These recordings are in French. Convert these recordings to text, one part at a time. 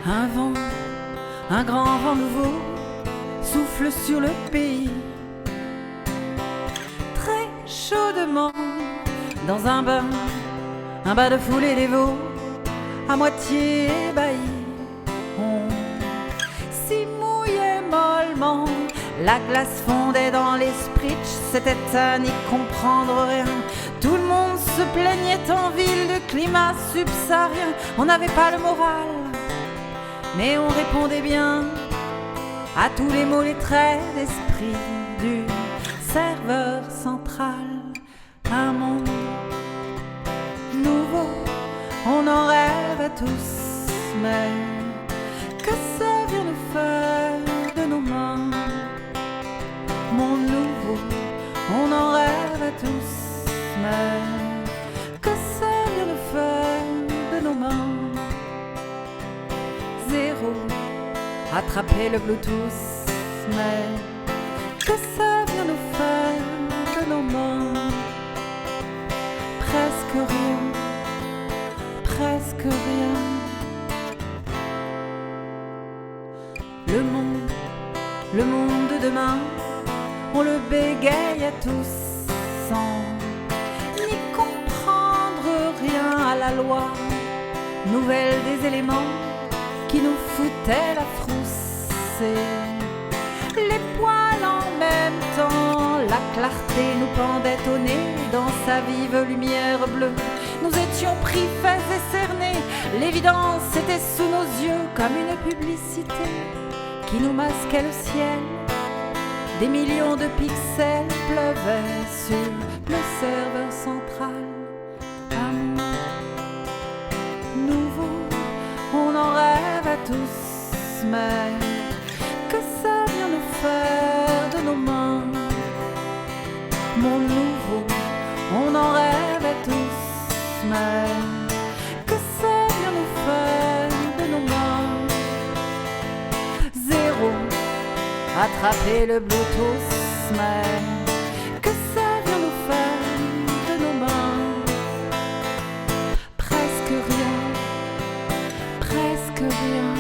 Un vent, un grand vent nouveau souffle sur le pays. Très chaudement, dans un bain de foule et des veaux, à moitié ébahis. On s'y mouillait mollement, la glace fondait dans les spritch, c'était à n'y comprendre rien. Tout le monde se plaignait en ville de climat subsaharien. On n'avait pas le moral, mais on répondait bien à tous les mots, les traits d'esprit du serveur central. Un monde nouveau, on en rêve tous, mais que ça vient nous faire de nos mains? Monde nouveau, on en rêve tous, mais que ça vient nous faire de nos mains? Zéro, attraper le Bluetooth, mais que ça vient nous faire de nos mains? Presque rien, presque rien. Le monde de demain, on le bégaye à tous sans n'y comprendre rien à la loi nouvelle des éléments qui nous foutaient la frousse et les poils en même temps. La clarté nous pendait au nez dans sa vive lumière bleue. Nous étions pris, faits et cernés. L'évidence était sous nos yeux comme une publicité qui nous masquait le ciel. Des millions de pixels pleuvaient sur le serveur central. Un nouveau, on en rêve à tous, mais que ça vient nous faire de nos mains? Mon nouveau, on en rêve à tous, mais que ça vient nous faire de nos mains? Zéro, attraper le Bluetooth, mais que ça vient nous faire de nos mains? Presque rien, presque rien.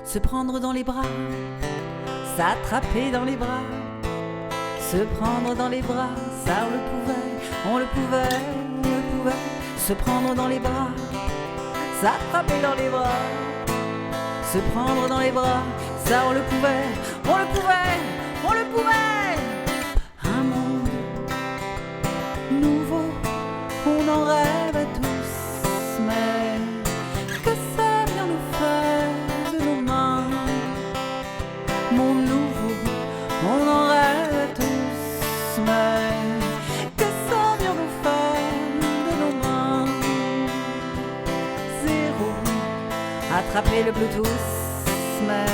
Se prendre dans les bras, s'attraper dans les bras. Se prendre dans les bras, ça on le pouvait. Se prendre dans les bras, s'attraper dans les bras. Se prendre dans les bras, ça on le pouvait. Un monde nouveau, on en rêve à tous, mais que ça vient nous faire de nos mains? Monde nouveau, on en rêve à tous, mais que ça vient nous faire de nos mains? Zéro, attraper le Bluetooth, mais